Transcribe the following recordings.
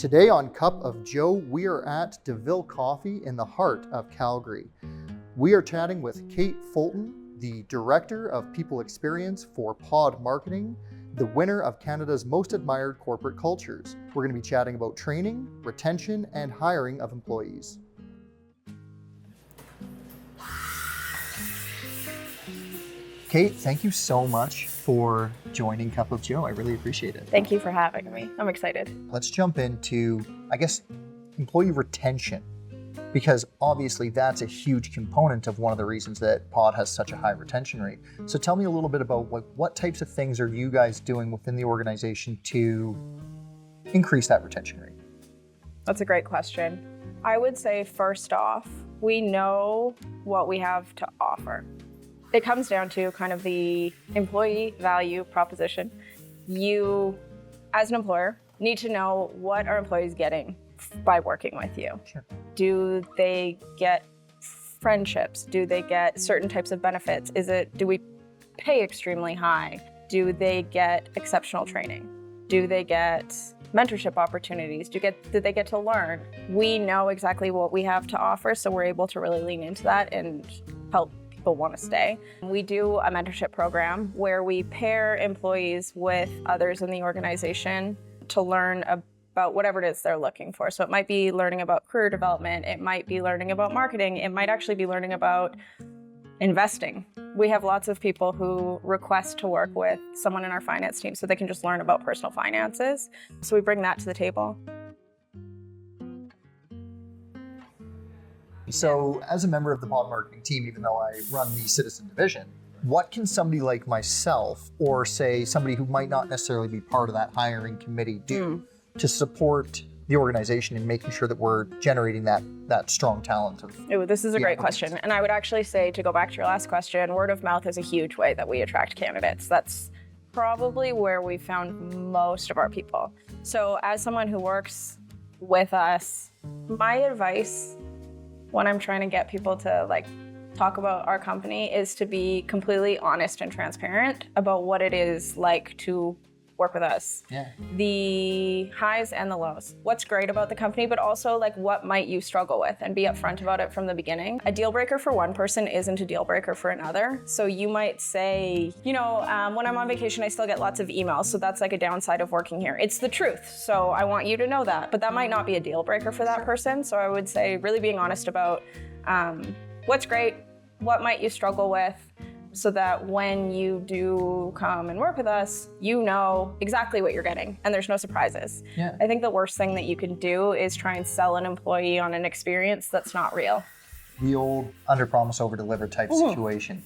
Today on Cup of Joe, we are at Deville Coffee in the heart of Calgary. We are chatting with Kate Fulton, the Director of People Experience for POD Marketing, the winner of Canada's Most Admired Corporate Cultures. We're going to be chatting about training, retention, and hiring of employees. Kate, thank you so much for joining Cup of Joe. I really appreciate it. Thank you for having me. I'm excited. Let's jump into, employee retention, because obviously that's a huge component of one of the reasons that POD has such a high retention rate. So tell me a little bit about what types of things are you guys doing within the organization to increase that retention rate? That's a great question. I would say first off, we know what we have to offer. It comes down to kind of the employee value proposition. You, as an employer, need to know what are employees getting by working with you. Sure. Do they get friendships? Do they get certain types of benefits? Do we pay extremely high? Do they get exceptional training? Do they get mentorship opportunities? Do they get to learn? We know exactly what we have to offer, so we're able to really lean into that and help people want to stay. We do a mentorship program where we pair employees with others in the organization to learn about whatever it is they're looking for. So it might be learning about career development, it might be learning about marketing, it might actually be learning about investing. We have lots of people who request to work with someone in our finance team so they can just learn about personal finances. So we bring that to the table. So as a member of the POD marketing team, even though I run the citizen division, what can somebody like myself, or say somebody who might not necessarily be part of that hiring committee, do to support the organization in making sure that we're generating that strong talent? This is a great question. And I would actually say, to go back to your last question, word of mouth is a huge way that we attract candidates. That's probably where we found most of our people. So as someone who works with us, my advice when I'm trying to get people to talk about our company is to be completely honest and transparent about what it is like to work with us. Yeah. The highs and the lows. What's great about the company, but also what might you struggle with, and be upfront about it from the beginning. A deal breaker for one person isn't a deal breaker for another. So you might say, when I'm on vacation, I still get lots of emails. So that's a downside of working here. It's the truth. So I want you to know that, but that might not be a deal breaker for that person. So I would say really being honest about what's great, what might you struggle with, so that when you do come and work with us, you know exactly what you're getting and there's no surprises. Yeah. I think the worst thing that you can do is try and sell an employee on an experience that's not real. The old under promise, over deliver type situation.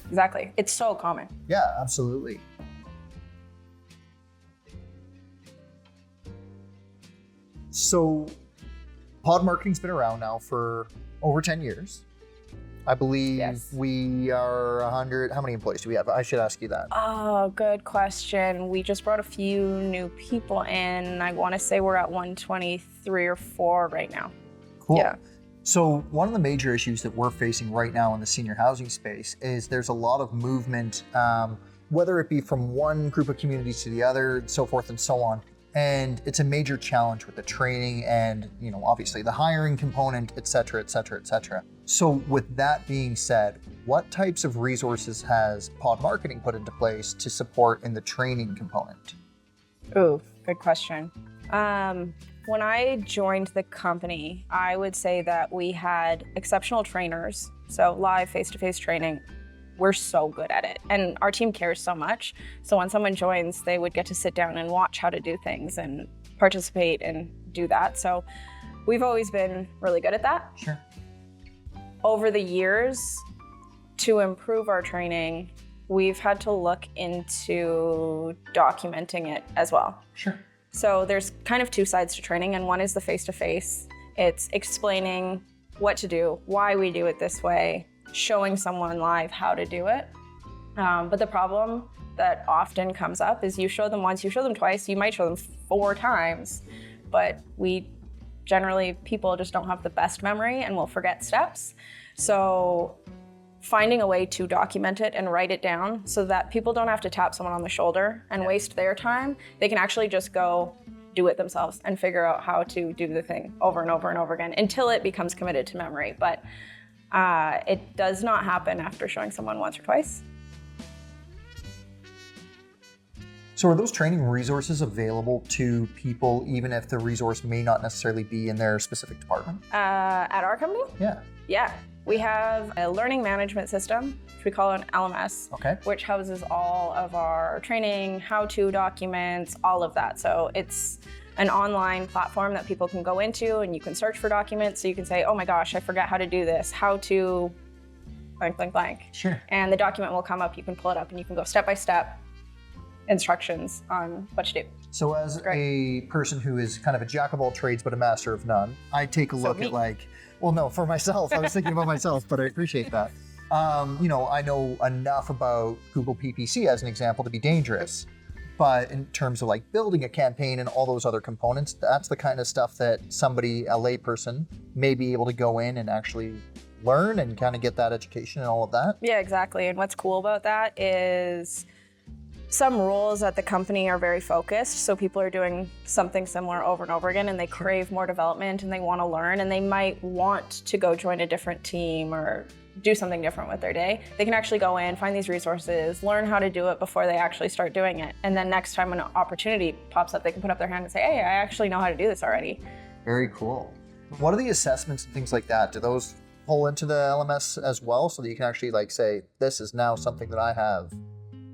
Exactly. It's so common. Yeah, absolutely. So POD marketing's been around now for over 10 years. I believe Yes. We are 100. How many employees do we have? I should ask you that. Oh, good question. We just brought a few new people in. I want to say we're at 123 or 4 right now. Cool. Yeah. So one of the major issues that we're facing right now in the senior housing space is there's a lot of movement, whether it be from one group of communities to the other, so forth and so on. And it's a major challenge with the training and, obviously the hiring component, et cetera, et cetera, et cetera. So with that being said, what types of resources has POD marketing put into place to support in the training component? Ooh, good question. When I joined the company, I would say that we had exceptional trainers. So live face-to-face training. We're so good at it, and our team cares so much. So when someone joins, they would get to sit down and watch how to do things and participate and do that. So we've always been really good at that. Sure. Over the years, to improve our training, we've had to look into documenting it as well. Sure. So there's kind of two sides to training, and one is the face-to-face. It's explaining what to do, why we do it this way, showing someone live how to do it. But the problem that often comes up is you show them once, you show them twice, you might show them 4 times, but people just don't have the best memory and will forget steps. So finding a way to document it and write it down so that people don't have to tap someone on the shoulder and waste their time. They can actually just go do it themselves and figure out how to do the thing over and over and over again until it becomes committed to memory. But it does not happen after showing someone once or twice. So are those training resources available to people even if the resource may not necessarily be in their specific department? At our company? Yeah. Yeah. We have a learning management system, which we call an LMS, which houses all of our training, how-to documents, all of that. So it's an online platform that people can go into and you can search for documents. So you can say, oh my gosh, I forgot how to do this. How to blank, blank, blank. Sure. And the document will come up. You can pull it up and you can go step-by-step instructions on what to do. So as a person who is kind of a jack of all trades but a master of none, I take a look at like, well, no, for myself, I was thinking about myself, but I appreciate that. You know, I know enough about Google PPC as an example to be dangerous, but in terms of like building a campaign and all those other components, that's the kind of stuff that somebody, a layperson, may be able to go in and actually learn and kind of get that education and all of that. Yeah, exactly. And what's cool about that is some roles at the company are very focused, so people are doing something similar over and over again and they crave more development and they want to learn and they might want to go join a different team or do something different with their day. They can actually go in, find these resources, learn how to do it before they actually start doing it. And then next time an opportunity pops up, they can put up their hand and say, hey, I actually know how to do this already. Very cool. What are the assessments and things like that? Do those pull into the LMS as well so that you can actually like say, this is now something that I have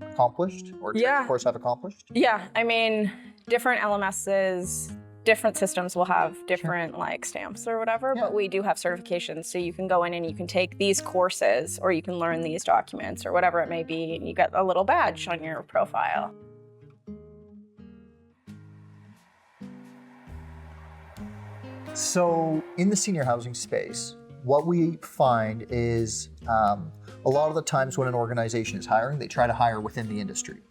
accomplished or of course have accomplished? Yeah, I mean, different LMSs, different systems will have different like stamps or whatever, but we do have certifications. So you can go in and you can take these courses or you can learn these documents or whatever it may be, and you get a little badge on your profile. So in the senior housing space, what we find is a lot of the times when an organization is hiring, they try to hire within the industry.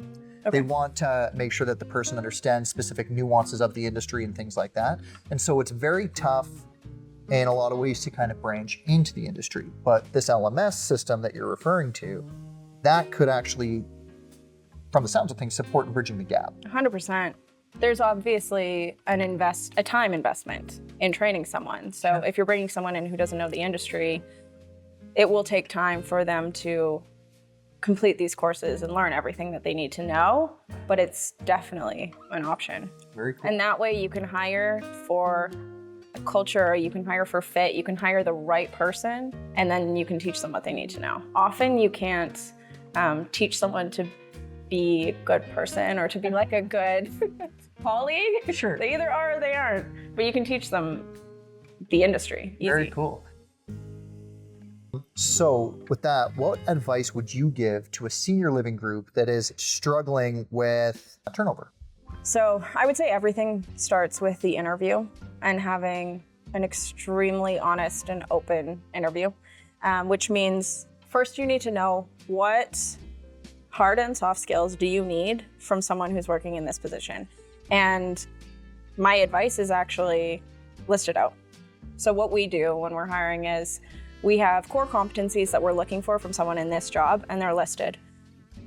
They want to make sure that the person understands specific nuances of the industry and things like that. And so it's very tough in a lot of ways to kind of branch into the industry. But this LMS system that you're referring to, that could actually, from the sounds of things, support in bridging the gap. 100%. There's obviously a time investment in training someone. So if you're bringing someone in who doesn't know the industry, it will take time for them to complete these courses and learn everything that they need to know, but it's definitely an option. Very cool. And that way you can hire for culture, you can hire for fit, you can hire the right person, and then you can teach them what they need to know. Often you can't teach someone to be a good person or to be like a good colleague. Sure. They either are or they aren't, but you can teach them the industry. Easy. Very cool. So with that, what advice would you give to a senior living group that is struggling with turnover? So I would say everything starts with the interview and having an extremely honest and open interview, which means first you need to know what hard and soft skills do you need from someone who's working in this position. And my advice is actually list it out. So what we do when we're hiring is we have core competencies that we're looking for from someone in this job, and they're listed.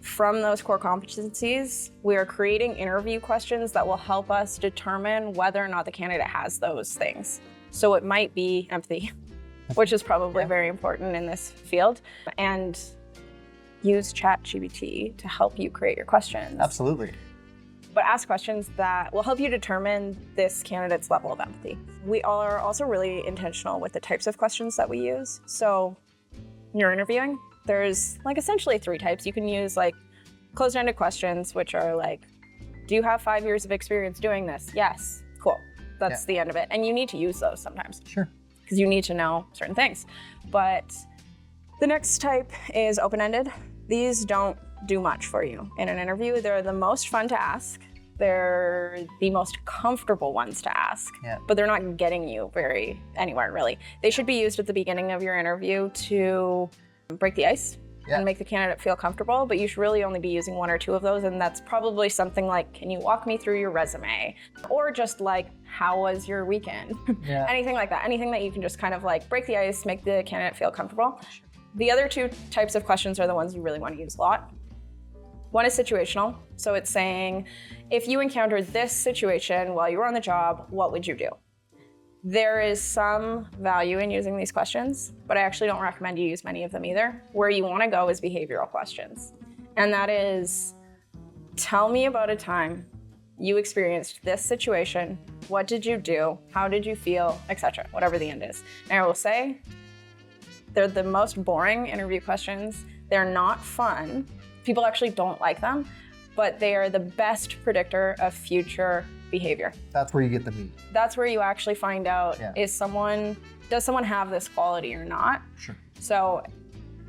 From those core competencies, we are creating interview questions that will help us determine whether or not the candidate has those things. So it might be empathy, which is probably very important in this field, and use ChatGPT to help you create your questions. Absolutely. But ask questions that will help you determine this candidate's level of empathy. We are also really intentional with the types of questions that we use. So when you're interviewing, there's like essentially 3 types. You can use like closed-ended questions, which are like, do you have 5 years of experience doing this? Yes. Cool. That's the end of it. And you need to use those sometimes. Sure. Because you need to know certain things. But the next type is open-ended. These don't do much for you in an interview. They're the most fun to ask. They're the most comfortable ones to ask, but they're not getting you very anywhere really. They should be used at the beginning of your interview to break the ice and make the candidate feel comfortable, but you should really only be using 1 or 2 of those, and that's probably something like, can you walk me through your resume? Or just like, how was your weekend? Anything like that. Anything that you can just kind of like break the ice, make the candidate feel comfortable. The other 2 types of questions are the ones you really want to use a lot. One is situational. So it's saying, if you encountered this situation while you were on the job, what would you do? There is some value in using these questions, but I actually don't recommend you use many of them either. Where you want to go is behavioral questions. And that is, tell me about a time you experienced this situation. What did you do? How did you feel? Etc. Whatever the end is. And I will say, they're the most boring interview questions. They're not fun. People actually don't like them, but they are the best predictor of future behavior. That's where you get the meat. That's where you actually find out, does someone have this quality or not? Sure. So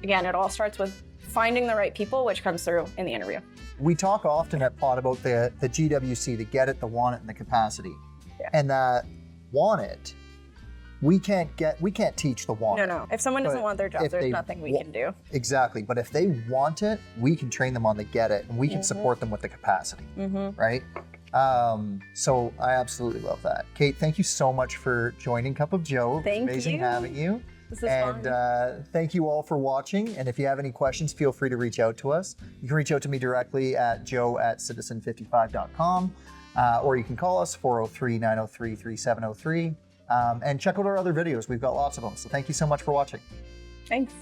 again, it all starts with finding the right people, which comes through in the interview. We talk often at POD about the GWC, the get it, the want it, and the capacity. Yeah. And that want it, we can't teach the want. No. If someone doesn't want their job, there's nothing we can do. Exactly. But if they want it, we can train them on the get it, and we can support them with the capacity, right? So I absolutely love that. Kate, thank you so much for joining Cup of Joe. Thank you. Amazing having you. This is fun. Thank you all for watching. And if you have any questions, feel free to reach out to us. You can reach out to me directly at joe@citizen55.com, or you can call us 403-903-3703. And check out our other videos. We've got lots of them. So thank you so much for watching. Thanks.